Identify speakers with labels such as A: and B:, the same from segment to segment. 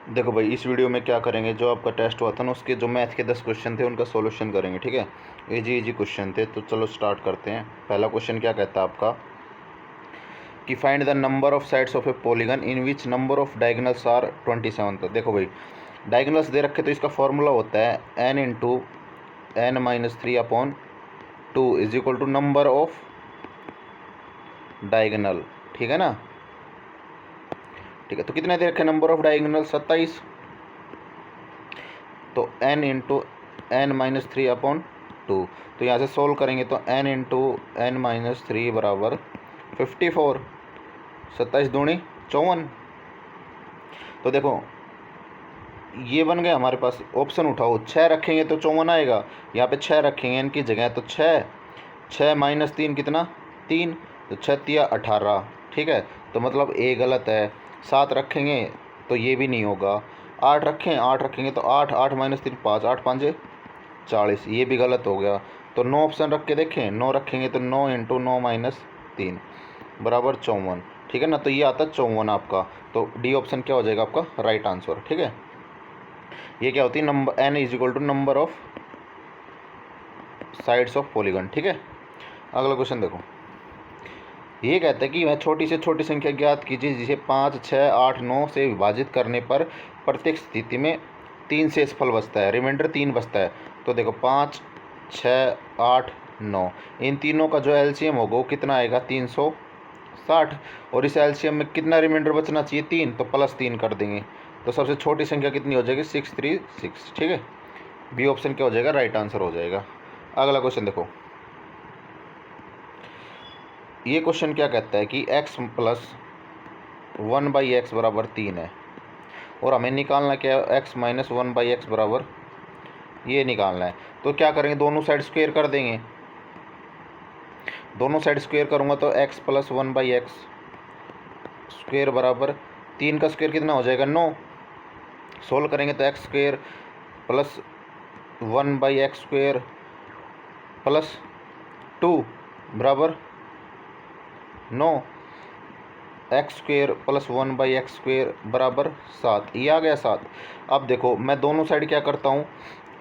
A: देखो भाई, इस वीडियो में क्या करेंगे, जो आपका टेस्ट हुआ था ना उसके जो मैथ के 10 क्वेश्चन थे उनका सॉल्यूशन करेंगे। ठीक है, इजी इजी क्वेश्चन थे, तो चलो स्टार्ट करते हैं। पहला क्वेश्चन क्या कहता है आपका कि find the number of sides of a polygon in which number of diagonals are 27। तो देखो भाई, डायगोनल्स दे रखे तो इसका फॉर्मूला होता है n into n-3/2 is equal to number of diagonal. ठीक है ना। ठीक है, तो कितने दे रखे नंबर ऑफ डायगोनल? 27। तो n इंटू n-3/2, तो यहाँ से सोल्व करेंगे तो n इंटू n-3 बराबर 54। 27 दूनी 54। तो देखो ये बन गया हमारे पास। ऑप्शन उठाओ, 6 रखेंगे तो 54 आएगा, यहाँ पे 6 रखेंगे इनकी जगह तो 6 6 माइनस 3 कितना? 3। तो 6 तिया 18। ठीक है, तो मतलब ए गलत है। 7 रखेंगे तो ये भी नहीं होगा। 8 रखेंगे तो 8 8 माइनस 3 5 8 5 40, ये भी गलत हो गया। तो 9 ऑप्शन रख के देखें, 9 रखेंगे तो 9 इंटू 9 माइनस 3 बराबर 54। ठीक है ना, तो ये आता है 54 आपका। तो डी ऑप्शन क्या हो जाएगा आपका राइट आंसर। ठीक है, ये क्या होती है? Number n is equal to number of sides of polygon. ठीक है, अगला क्वेश्चन देखो। ये कहता है कि वह छोटी से छोटी संख्या ज्ञात कीजिए जिसे 5 6 8 9 से विभाजित करने पर प्रत्येक स्थिति में 3 शेष फल बचता है, रिमाइंडर 3 बचता है। तो देखो 5 6 8 9, इन तीनों का जो एलसीएम होगा वो कितना आएगा? 360। और इस एलसीएम में कितना रिमाइंडर बचना चाहिए? 3, तो +3 कर देंगे। तो सबसे छोटी संख्या कितनी हो जाएगी? 636। ठीक है, बी ऑप्शन क्या हो जाएगा? राइट आंसर हो जाएगा। अगला क्वेश्चन देखो। ये क्वेश्चन क्या कहता है कि x प्लस 1/x बराबर 3 है, और हमें निकालना क्या है? x माइनस 1/x बराबर ये निकालना है। तो क्या करेंगे? दोनों साइड स्क्वायर कर देंगे। दोनों साइड स्क्वायर करूँगा तो x प्लस 1/x स्क्वायर बराबर 3 का स्क्वायर कितना हो जाएगा? 9। सोल्व करेंगे तो x square plus 1/x square plus 2 बराबर 9। X square plus 1/x square बराबर 7। ये आ गया 7। अब देखो मैं दोनों साइड क्या करता हूँ,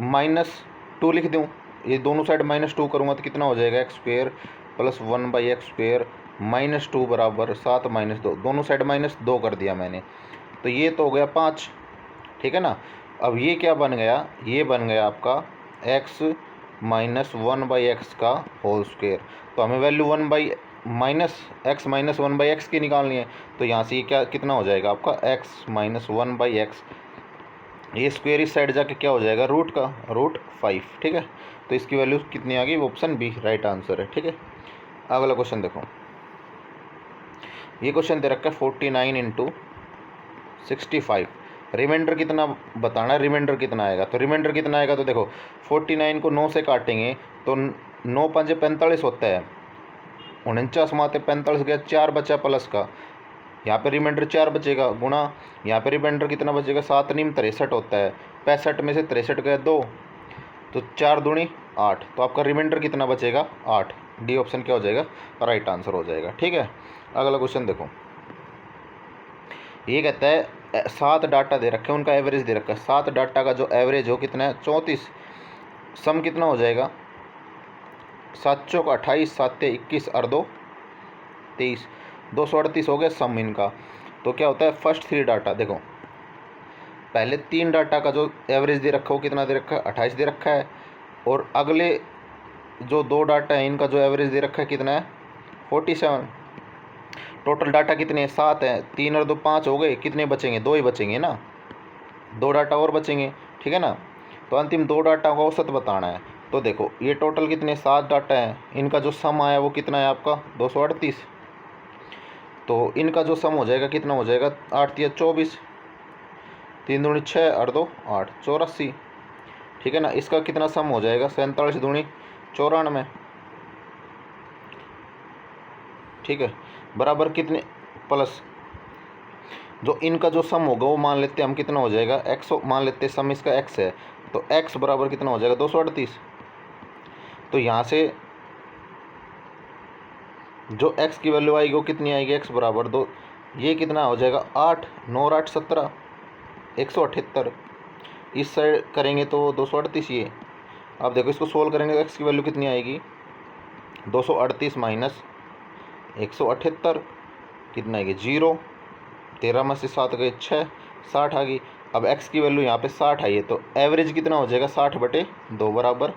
A: -2 लिख दूँ। ये दोनों साइड -2 करूँगा तो कितना हो जाएगा? X square plus 1/x square -2 बराबर 7 -2। दोनों साइड -2 कर दिया मैंने, तो ये तो हो गया 5। ठीक है ना। अब ये क्या बन गया? ये बन गया आपका x माइनस 1/x का होल स्क्वेयर। तो हमें वैल्यू x माइनस 1/x की निकालनी है। तो यहाँ से ये क्या कितना हो जाएगा आपका? x माइनस 1/x, ये स्क्वेयर इस साइड जाके क्या हो जाएगा? रूट का √5। ठीक है, तो इसकी वैल्यू कितनी आ गई? ऑप्शन बी राइट आंसर है। ठीक है, अगला क्वेश्चन देखो। ये क्वेश्चन दे रखा है 49 इंटू 65। रिमाइंडर कितना बताना है? रिमाइंडर कितना आएगा? तो रिमाइंडर कितना आएगा? तो देखो 49 को 9 से काटेंगे तो 9 5 45 होता है। 49 माते 45 गया, 4 बचा प्लस का, यहाँ पे रिमाइंडर 4 बचेगा गुणा, यहाँ पे रिमाइंडर कितना बचेगा? 7 नीम 63 होता है। 65 में से 63 गया 2, तो 4 दूनी 8। तो आपका रिमाइंडर कितना बचेगा? 8। डी ऑप्शन क्या हो जाएगा? राइट आंसर हो जाएगा। ठीक है, अगला क्वेश्चन देखो। ये कहता है 7 डाटा दे रखे हैं, उनका एवरेज दे रखा है। 7 डाटा का जो एवरेज हो कितना है? 34। सम कितना हो जाएगा? 7 चौक 28, 7 21 और 2 23, 238 हो गया सम इनका। तो क्या होता है? फर्स्ट 3 डाटा देखो, पहले 3 डाटा का जो एवरेज दे रखा हो कितना दे रखा है? 28 दे रखा है। और अगले जो 2 डाटा है इनका जो एवरेज दे रखा है कितना है? 47। टोटल डाटा कितने हैं? 7 हैं। 3 और 2 5 हो गए, कितने बचेंगे? 2 ही बचेंगे ना, 2 डाटा और बचेंगे। ठीक है ना, तो अंतिम 2 डाटा का औसत बताना है। तो देखो ये टोटल कितने? 7 डाटा हैं, इनका जो सम आया वो कितना है आपका? 238। तो इनका जो सम हो जाएगा कितना हो जाएगा? 8 या 24, 3 दूनी 6 और 2 8, 84। ठीक है ना, इसका कितना सम हो जाएगा? 47 दूनी 94। ठीक है, बराबर कितने प्लस जो इनका जो सम होगा वो मान लेते हैं हम कितना हो जाएगा? x मान लेते हैं, सम इसका x है, तो x बराबर कितना हो जाएगा? 238। तो यहाँ से जो x की वैल्यू आएगी वो कितनी आएगी? x बराबर 2, ये कितना हो जाएगा? 8 9 और 8 17। 178, इस साइड करेंगे तो 238 ये। अब देखो इसको सोल्व करेंगे तो एक्स की वैल्यू कितनी आएगी, 238 माइनस 178 कितना आएगी 0, 13 में से 7 गए 6, 60 आ गई। अब एक्स की वैल्यू यहाँ पे 60 आई है तो एवरेज कितना हो जाएगा 60/2 बराबर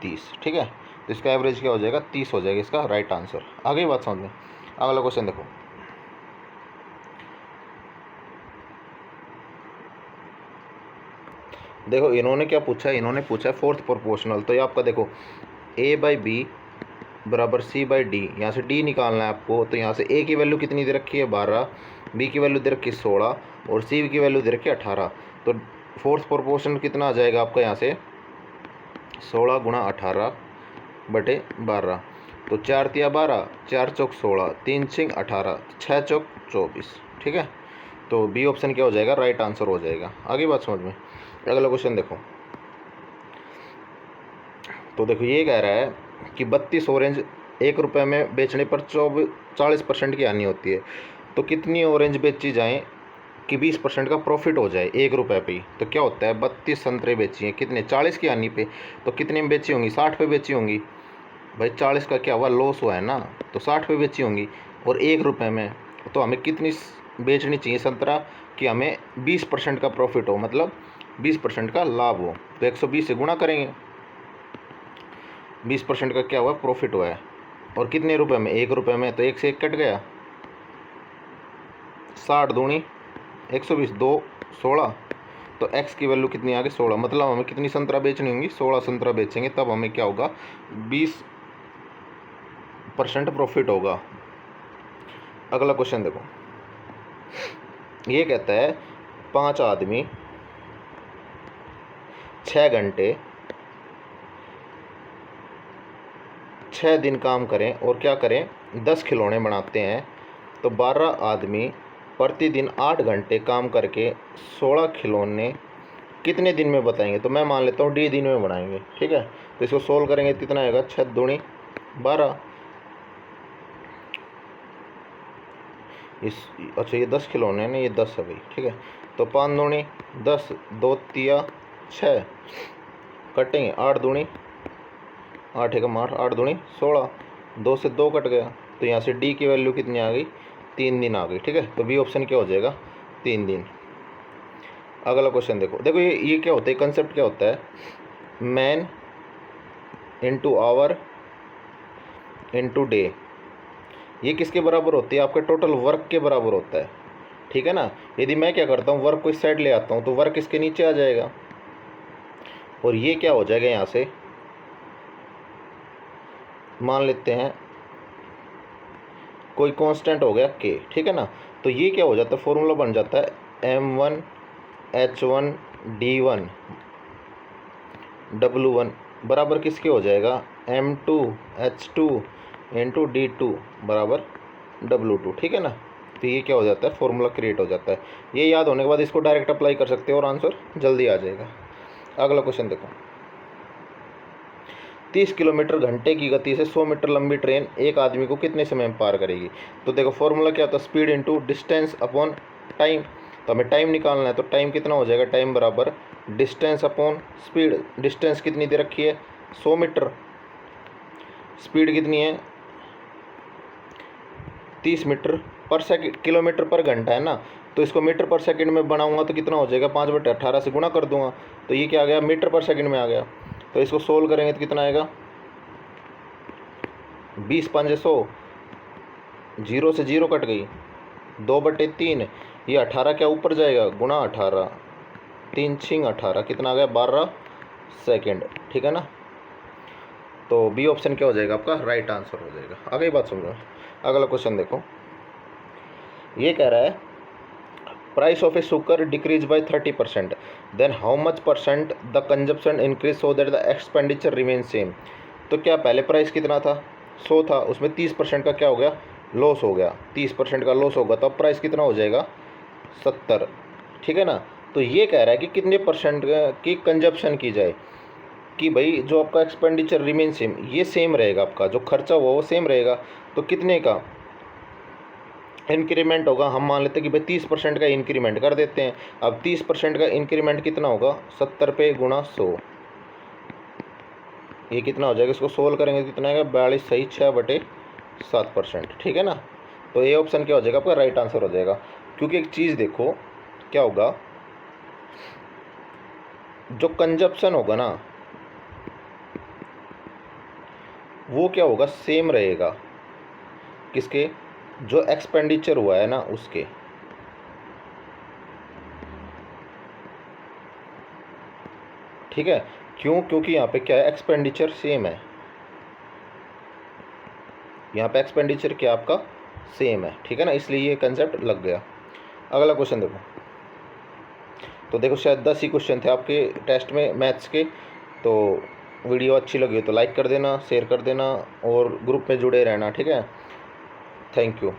A: 30। ठीक है, तो इसका एवरेज क्या हो जाएगा 30 हो जाएगा इसका राइट आंसर। आ गई बात समझ में। अगला क्वेश्चन देखो, देखो इन्होंने क्या पूछा है, इन्होंने पूछा है फोर्थ प्रोपोर्शनल। तो ये आपका देखो a/b बराबर c/d, यहाँ से d निकालना है आपको। तो यहाँ से a की वैल्यू कितनी दे रखी है 12, b की वैल्यू दे रखी है 16 और c की वैल्यू दे रखी है 18। तो फोर्थ प्रोपोर्शन कितना आ जाएगा आपका यहाँ से 16 गुणा 18/12। तो 4 तिया 12, 4 चौक 16, 3 छिंग 18, 6 चौक 24। ठीक है, तो बी ऑप्शन क्या हो जाएगा राइट आंसर हो जाएगा। आगे बात समझ में। अगला क्वेश्चन देखो, तो देखो ये कह रहा है कि 32 ऑरेंज 1 रुपये में बेचने पर 40% की हानि होती है। तो कितनी ऑरेंज बेची जाएं कि 20% का प्रॉफिट हो जाए 1 रुपये पे ही। तो क्या होता है 32 संतरे बेची हैं, कितने 40 की हानि पे, तो कितने में बेची होंगी 60 पे बेची होंगी। भाई 40 का क्या हुआ लॉस हुआ है ना, तो 60 पे बेची होंगी और 1 रुपये में। तो हमें कितनी बेचनी चाहिए संतरा कि हमें 20% का प्रॉफिट हो, मतलब 20% का लाभ हो। तो 120 से गुणा करेंगे, 20% का क्या हुआ प्रॉफिट हुआ है और कितने रुपए में 1 रुपये में। तो 1 से 1 कट गया, 60 दूनी 120, 2 16। तो x की वैल्यू कितनी आ गई 16, मतलब हमें कितनी संतरा बेचनी होंगी 16 संतरा बेचेंगे तब हमें क्या होगा 20% प्रॉफिट होगा। अगला क्वेश्चन देखो, ये कहता है 5 आदमी 6 घंटे 6 दिन काम करें और क्या करें 10 खिलौने बनाते हैं। तो 12 आदमी प्रतिदिन 8 घंटे काम करके 16 खिलौने कितने दिन में बताएंगे। तो मैं मान लेता हूँ डी दिन में बनाएंगे। ठीक है, तो इसको सोल्व करेंगे कितना आएगा 6 दूनी 12, अच्छा ये 10 खिलौने हैं ना, ये 10 है भाई। ठीक है, तो 5 दूनी 10, 2 तिया 6 कटेंगे, 8 दूनी 8 एकम 8, 8 दूनी 16, 2 से 2 कट गया। तो यहाँ से डी की वैल्यू कितनी आ गई 3 दिन आ गई। ठीक है, तो बी ऑप्शन क्या हो जाएगा 3 दिन। अगला क्वेश्चन देखो, देखो ये क्या होता है कंसेप्ट क्या होता है man into our into day. ये किसके बराबर होती है आपके टोटल वर्क के बराबर होता है। ठीक है ना, यदि मैं क्या करता हूँ वर्क को इस साइड ले आता हूँ तो वर्क इसके नीचे आ जाएगा और ये क्या हो जाएगा यहाँ से मान लेते हैं कोई कांस्टेंट हो गया के। ठीक है ना, तो ये क्या हो जाता है फॉर्मूला बन जाता है M1H1D1 W1 बराबर किसके हो जाएगा M2H2 इंटू D2 बराबर W2। ठीक है ना, तो ये क्या हो जाता है फॉर्मूला क्रिएट हो जाता है। ये याद होने के बाद इसको डायरेक्ट अप्लाई कर सकते हो और आंसर जल्दी आ जाएगा। अगला क्वेश्चन देखो, 30 किलोमीटर घंटे की गति से 100 मीटर लंबी ट्रेन एक आदमी को कितने समय में पार करेगी। तो देखो फॉर्मूला क्या होता है speed into distance upon time. तो हमें टाइम निकालना है, तो टाइम कितना हो जाएगा टाइम बराबर डिस्टेंस अपॉन स्पीड। डिस्टेंस कितनी दे रखी है 100 मीटर, स्पीड कितनी है 30 मीटर पर सेकंड, किलोमीटर पर घंटा है ना, तो इसको मीटर पर सेकंड में बनाऊंगा तो कितना हो जाएगा 5/18 से गुणा कर दूंगा। तो ये क्या आ गया मीटर पर सेकंड में आ गया। तो इसको सोल्व करेंगे तो कितना आएगा 20 5 100, 0 से 0 कट गई 2/3, ये 18 क्या ऊपर जाएगा गुणा 18, 3 छिंग 18 कितना आ गया 12 सेकेंड। ठीक है ना, तो बी ऑप्शन क्या हो जाएगा आपका राइट आंसर हो जाएगा। आगे बात समझो। अगला क्वेश्चन देखो, ये कह रहा है price of a sugar decrease by 30%, then how much percent the consumption increase so that the expenditure remain same. तो क्या पहले प्राइस कितना था 100 था, उसमें 30% का क्या हो गया लॉस हो गया, 30% का लॉस होगा तो अब प्राइस कितना हो जाएगा 70। ठीक है ना, तो ये कह रहा है कि कितने परसेंट की कंजप्शन की जाए कि भाई जो आपका एक्सपेंडिचर रिमेन सेम, ये सेम रहेगा, आपका जो खर्चा हुआ वो सेम रहेगा। तो कितने का इंक्रीमेंट होगा, हम मान लेते हैं कि भाई 30% का इंक्रीमेंट कर देते हैं। अब 30% का इंक्रीमेंट कितना होगा, 70 पे गुणा 100, ये कितना हो जाएगा, इसको सोल्व करेंगे तो कितना आएगा, 42 सही 6/7%, ठीक है ना। तो ये ऑप्शन क्या हो जाएगा आपका, राइट आंसर हो जाएगा। क्योंकि एक चीज़ देखो क्या होगा, जो कंजप्शन होगा ना वो क्या होगा, सेम रहेगा, किसके, जो एक्सपेंडिचर हुआ है ना उसके, ठीक है। क्यों, क्योंकि यहाँ पे क्या है, एक्सपेंडिचर सेम है, यहाँ पे एक्सपेंडिचर क्या आपका सेम है, ठीक है ना, इसलिए ये कंसेप्ट लग गया। अगला क्वेश्चन देखो, तो देखो शायद 10 ही क्वेश्चन थे आपके टेस्ट में मैथ्स के। तो वीडियो अच्छी लगी हो तो लाइक कर देना, शेयर कर देना और ग्रुप में जुड़े रहना, ठीक है। Thank you.